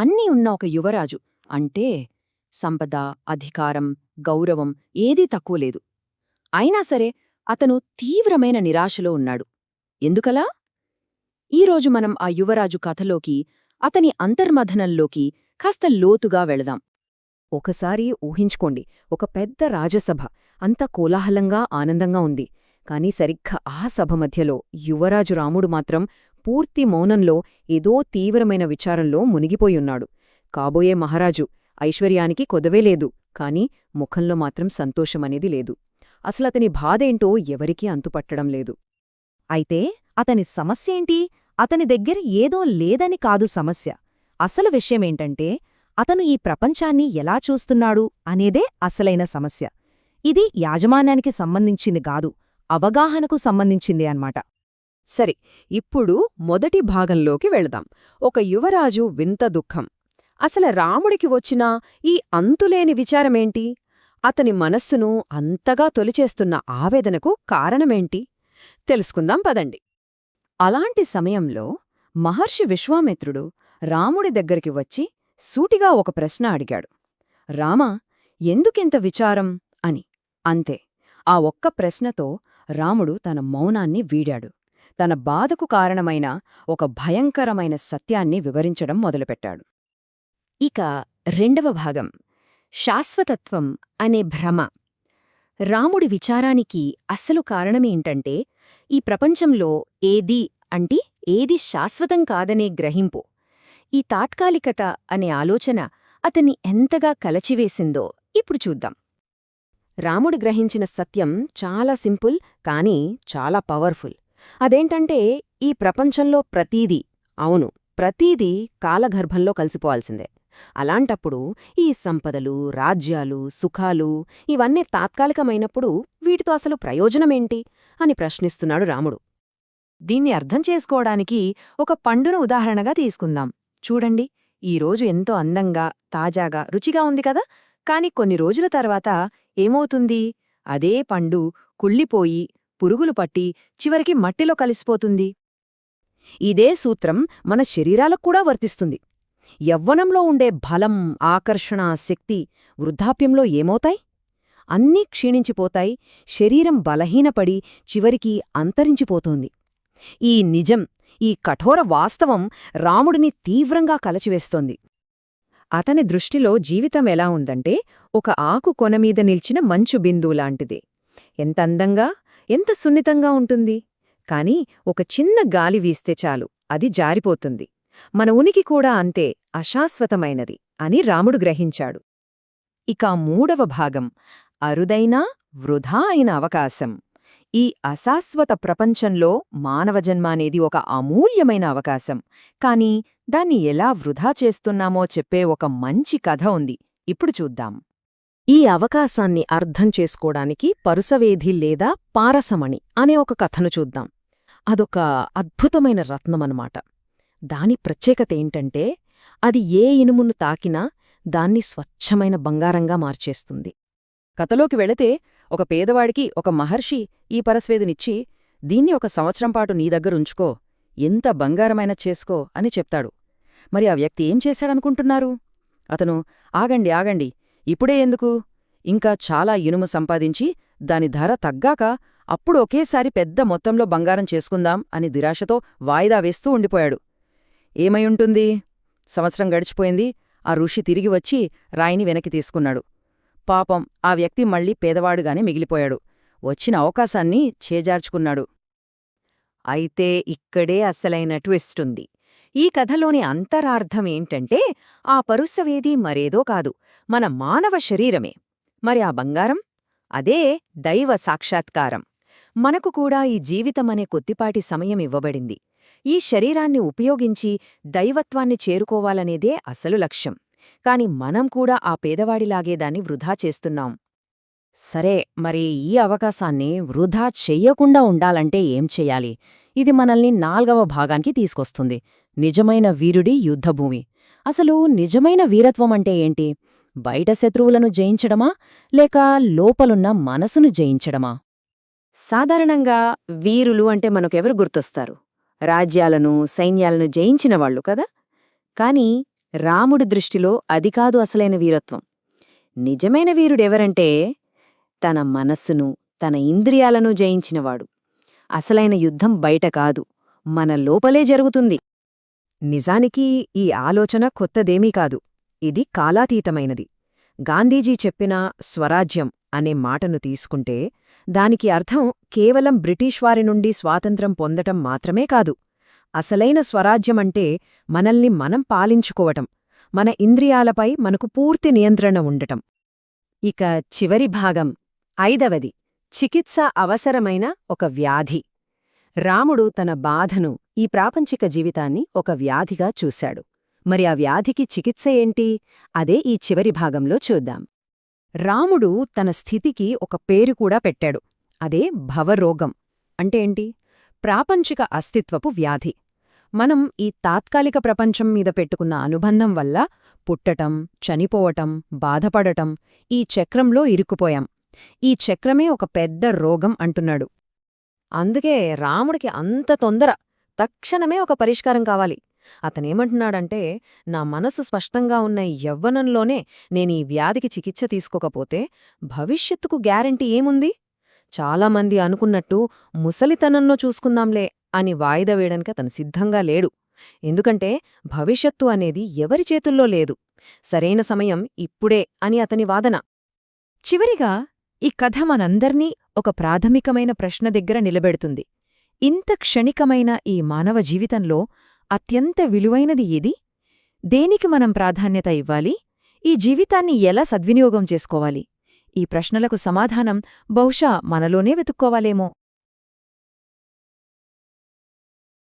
అన్నీ ఉన్న ఒక యువరాజు అంటే సంపద, అధికారం, గౌరవం ఏదీ తక్కువ లేదు. అయినా సరే అతను తీవ్రమైన నిరాశలో ఉన్నాడు. ఎందుకలా? ఈరోజు మనం ఆ యువరాజు కథలోకి, అతని అంతర్మథనంలోకి కాస్త లోతుగా వెళదాం. ఒకసారి ఊహించుకోండి, ఒక పెద్ద రాజసభ అంతా కోలాహలంగా ఆనందంగా ఉంది. కాని సరిగ్గా ఆ సభ మధ్యలో యువరాజు రాముడు మాత్రం పూర్తి మౌనంలో ఏదో తీవ్రమైన విచారంలో మునిగిపోయున్నాడు. కాబోయే మహారాజు ఐశ్వర్యానికి కొదవేలేదు, కాని ముఖంలో మాత్రం సంతోషమనేది లేదు. అసలతని బాధేంటో ఎవరికీ అంతుపట్టడం లేదు. అయితే అతని సమస్యేంటి? అతని దగ్గర ఏదో లేదని కాదు సమస్య. అసలు విషయమేంటంటే అతను ఈ ప్రపంచాన్ని ఎలా చూస్తున్నాడు అనేదే అసలైన సమస్య. ఇది యాజమాన్యానికి సంబంధించింది గాదు, అవగాహనకు సంబంధించిందే అన్నమాట. సరే, ఇప్పుడు మొదటి భాగంలోకి వెళదాం. ఒక యువరాజు వింత దుఃఖం. అసలు రాముడికి వచ్చిన ఈ అంతులేని విచారమేంటి? అతని మనస్సును అంతగా తొలిచేస్తున్న ఆవేదనకు కారణమేంటి? తెలుసుకుందాం పదండి. అలాంటి సమయంలో మహర్షి విశ్వామిత్రుడు రాముడి దగ్గరికి వచ్చి సూటిగా ఒక ప్రశ్న అడిగాడు. రామా, ఎందుకింత విచారం అని. అంతే, ఆ ఒక్క ప్రశ్నతో రాముడు తన మౌనాన్ని వీడాడు. తన బాధకు కారణమైన ఒక భయంకరమైన సత్యాన్ని వివరించడం మొదలుపెట్టాడు. ఇక రెండవ భాగం, శాశ్వతత్వం అనే భ్రమ. రాముడి విచారానికి అస్సలు కారణమేంటంటే ఈ ప్రపంచంలో ఏది శాశ్వతం కాదనే గ్రహింపు. ఈ తాత్కాలికత అనే ఆలోచన అతన్ని ఎంతగా కలచివేసిందో ఇప్పుడు చూద్దాం. రాముడు గ్రహించిన సత్యం చాలా సింపుల్, కానీ చాలా పవర్ఫుల్. అదేంటంటే ఈ ప్రపంచంలో ప్రతీదీ కాలగర్భంలో కలిసిపోవాల్సిందే. అలాంటప్పుడు ఈ సంపదలు, రాజ్యాలు, సుఖాలు ఇవన్నీ తాత్కాలికమైనప్పుడు వీటితో అసలు ప్రయోజనమేంటి అని ప్రశ్నిస్తున్నాడు రాముడు. దీన్ని అర్థం చేసుకోవడానికి ఒక పండును ఉదాహరణగా తీసుకుందాం. చూడండి, ఈరోజు ఎంతో అందంగా, తాజాగా, రుచిగా ఉంది కదా, కాని కొన్ని రోజుల తర్వాత ఏమవుతుంది? అదే పండు కుళ్ళిపోయి, పురుగులు పట్టి చివరికి మట్టిలో కలిసిపోతుంది. ఇదే సూత్రం మన శరీరాలకు కూడా వర్తిస్తుంది. యవ్వనంలో ఉండే బలం, ఆకర్షణ, శక్తి వృద్ధాప్యంలో ఏమవుతాయి? అన్నీ క్షీణించిపోతాయి, శరీరం బలహీనపడి చివరికి అంతరించిపోతోంది. ఈ నిజం, ఈ కఠోర వాస్తవం రాముడిని తీవ్రంగా కలచివేస్తోంది. అతని దృష్టిలో జీవితం ఎలా ఉందంటే ఒక ఆకు కొనమీద నిల్చిన మంచు బిందువులాంటిది. ఎంత అందంగా, ఎంత సున్నితంగా ఉంటుంది. కాని ఒక చిన్న గాలి వీస్తే చాలు, అది జారిపోతుంది. మన ఉనికి కూడా అంతే అశాశ్వతమైనది అని రాముడు గ్రహించాడు. ఇక మూడవ భాగం, అరుదైనా వృధా అయిన అవకాశం. ఈ అశాశ్వత ప్రపంచంలో మానవజన్మ అనేది ఒక అమూల్యమైన అవకాశం. కాని దాన్ని ఎలా వృధా చేస్తున్నామో చెప్పే ఒక మంచి కథ ఉంది, ఇప్పుడు చూద్దాం. ఈ అవకాశాన్ని అర్థం చేసుకోవడానికి పరుసవేధి లేదా పారసమణి అనే ఒక కథను చూద్దాం. అదొక అద్భుతమైన రత్నమన్నమాట. దాని ప్రత్యేకతేంటంటే అది ఏ ఇనుమును తాకినా దాన్ని స్వచ్ఛమైన బంగారంగా మార్చేస్తుంది. కథలోకి వెళితే ఒక పేదవాడికి ఒక మహర్షి ఈ పరస్వేదినిచ్చి, దీన్ని 1 సంవత్సరం పాటు నీ దగ్గరుంచుకో, ఎంత బంగారమైన చేసుకో అని చెప్తాడు. మరి ఆ వ్యక్తి ఏం చేశాడనుకుంటున్నారు? అతను ఆగండి, ఇప్పుడే ఎందుకు, ఇంకా చాలా ఇనుము సంపాదించి దాని ధర తగ్గాక అప్పుడు ఒకేసారి పెద్ద మొత్తంలో బంగారం చేసుకుందాం అని దిరాశతో వాయిదా వేస్తూ ఉండిపోయాడు. ఏమైయుంటుంది? సంవత్సరం గడిచిపోయింది. ఆ ఋషి తిరిగి వచ్చి రాయిని వెనక్కి తీసుకున్నాడు. పాపం, ఆ వ్యక్తి మళ్లీ పేదవాడుగానే మిగిలిపోయాడు. వచ్చిన అవకాశాన్ని చేజార్చుకున్నాడు. అయితే ఇక్కడే అసలైన ట్విస్టుంది. ఈ కథలోని అంతరార్థమేంటంటే ఆ పరుసవేది మరేదో కాదు, మన మానవ శరీరమే. మరి ఆ బంగారం? అదే దైవ సాక్షాత్కారం. మనకు కూడా ఈ జీవితమనే కొద్దిపాటి సమయం ఇవ్వబడింది. ఈ శరీరాన్ని ఉపయోగించి దైవత్వాన్ని చేరుకోవాలనేదే అసలు లక్ష్యం. కాని మనం కూడా ఆ పేదవాడిలాగే దాన్ని వృధా చేస్తున్నాం. సరే, మరి ఈ అవకాశాన్ని వృధా చెయ్యకుండా ఉండాలంటే ఏం చెయ్యాలి? ఇది మనల్ని 4వ భాగానికి తీసుకొస్తుంది, నిజమైన వీరుడి యుద్ధభూమి. అసలు నిజమైన వీరత్వమంటే ఏంటి? బయట శత్రువులను జయించడమా, లేక లోపలున్న మనసును జయించడమా? సాధారణంగా వీరులు అంటే మనకెవరు గుర్తొస్తారు? రాజ్యాలను, సైన్యాలను జయించినవాళ్లు కదా. కాని రాముడి దృష్టిలో అది కాదు అసలైన వీరత్వం. నిజమైన వీరుడెవరంటే తన మనస్సును, తన ఇంద్రియాలను జయించినవాడు. అసలైన యుద్ధం బయట కాదు, మన లోపలే జరుగుతుంది. నిజానికి ఈ ఆలోచన కొత్తదేమీ కాదు. ఇది కాలాతీతమైనది. గాంధీజీ చెప్పిన స్వరాజ్యం అనే మాటను తీసుకుంటే దానికి అర్థం కేవలం బ్రిటిష్ వారి నుండి స్వాతంత్రం పొందటం మాత్రమే కాదు. అసలైన స్వరాజ్యమంటే మనల్ని మనం పాలించుకోవటం, మన ఇంద్రియాలపై మనకు పూర్తి నియంత్రణ ఉండటం. ఇక చివరి భాగం 5వది, చికిత్స అవసరమైన ఒక వ్యాధి. రాముడు తన బాధను, ఈ ప్రాపంచిక జీవితాన్ని ఒక వ్యాధిగా చూశాడు. మరి ఆ వ్యాధికి చికిత్స ఏంటి? అదే ఈ చివరి భాగంలో చూద్దాం. రాముడు తన స్థితికి ఒక పేరు కూడా పెట్టాడు. అదే భవరోగం. అంటే ఏంటి? ప్రాపంచిక అస్తిత్వపు వ్యాధి. మనం ఈ తాత్కాలిక ప్రపంచం మీద పెట్టుకున్న అనుబంధం వల్ల పుట్టటం, చనిపోవటం, బాధపడటం, ఈ చక్రంలో ఇరుక్కుపోయాం. ఈ చక్రమే ఒక పెద్ద రోగం అంటున్నాడు. అందుకే రాముడికి అంత తొందర, తక్షణమే ఒక పరిష్కారం కావాలి. అతనేమంటున్నాడంటే, నా మనసు స్పష్టంగా ఉన్న ఈ యవ్వనంలోనే నేనీ వ్యాధికి చికిత్స తీసుకోకపోతే భవిష్యత్తుకు గ్యారంటీ ఏముంది? చాలామంది అనుకున్నట్టు ముసలితనంలో చూసుకుందాంలే అని వాయిదా వేయడానికి అతను సిద్ధంగా లేడు. ఎందుకంటే భవిష్యత్తు అనేది ఎవరి చేతుల్లో లేదు. సరైన సమయం ఇప్పుడే అని అతని వాదన. చివరిగా ఈ కథ మనందర్నీ ఒక ప్రాథమికమైన ప్రశ్న దగ్గర నిలబెడుతుంది. ఇంత క్షణికమైన ఈ మానవ జీవితంలో అత్యంత విలువైనది ఏది? దేనికి మనం ప్రాధాన్యత ఇవ్వాలి? ఈ జీవితాన్ని ఎలా సద్వినియోగం చేసుకోవాలి? ఈ ప్రశ్నలకు సమాధానం బహుశా మనలోనే వెతుక్కోవాలేమో.